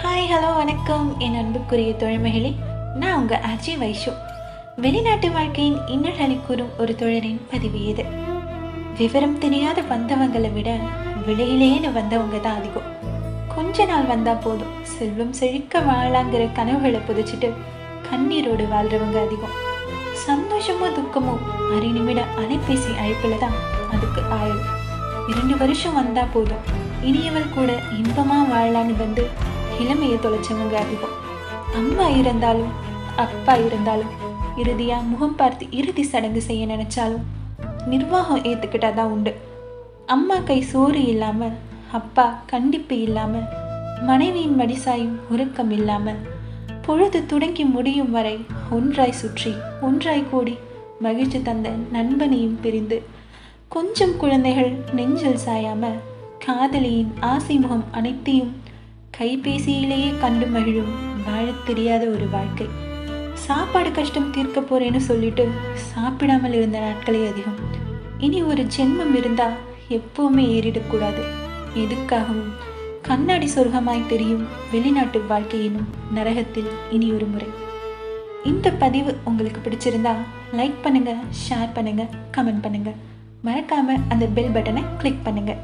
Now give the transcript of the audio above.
Hi hello வணக்கம் என் அன்புக்குரிய தோழமைகளே. நான் உங்கள் அஜய் வைஷு. வெளிநாட்டு வாழ்க்கையின் இன்னல்களை கூறும் ஒரு தோழரின் பதிவு இது. விவரம் தெரியாத வந்தவங்களை விட விலையிலேன்னு வந்தவங்க தான் அதிகம். கொஞ்ச நாள் வந்தால் போதும் செல்வம் செழிக்க வாழலாங்கிற கனவுகளை புதைச்சிட்டு கண்ணீரோடு வாழ்கிறவங்க அதிகம். சந்தோஷமோ துக்கமோ அரை நிமிட அலைபேசி அழைப்பில் தான் அதுக்கு ஆயுள். 2 வருஷம் வந்தால் போதும் இனியவள் கூட இன்பமாக வாழலான்னு வந்து இளமையை தொலைச்சவங்க அதிகம். அம்மா இருந்தாலும் அப்பா இருந்தாலும் இறுதியாக முகம் பார்த்து இறுதி சடங்கு செய்ய நினைச்சாலும் நிர்வாகம் ஏற்றுக்கிட்டாதான் உண்டு. அம்மா கை சோறு இல்லாமல், அப்பா கண்டிப்பு இல்லாமல், மனைவியின் மடிசாயும் உறக்கம் இல்லாமல், பொழுது தொடங்கி முடியும் வரை ஒன்றாய் சுற்றி ஒன்றாய் கூடி மகிழ்ச்சி தந்த நண்பனையும் பிரிந்து, கொஞ்சம் குழந்தைகள் நெஞ்சில் சாயாம காதலியின் ஆசை முகம் அனைத்தையும் கைபேசியிலேயே கண்டு மகிழும் வாழத் தெரியாத ஒரு வாழ்க்கை. சாப்பாடு கஷ்டம் தீர்க்க போறேன்னு சொல்லிட்டு சாப்பிடாமல் இருந்த நாட்களே அதிகம். இனி ஒரு ஜென்மம் இருந்தா எப்பவுமே ஏறிடக்கூடாது. எதுக்காகவும் கண்ணாடி சொர்க்கமாய் தெரியும் வெளிநாட்டு வாழ்க்கையினும் நரகத்தில் இனி ஒரு முறை. இந்த பதிவு உங்களுக்கு பிடிச்சிருந்தா லைக் பண்ணுங்க, ஷேர் பண்ணுங்க, கமெண்ட் பண்ணுங்க. மறக்காம அந்த பெல் பட்டனை கிளிக் பண்ணுங்க.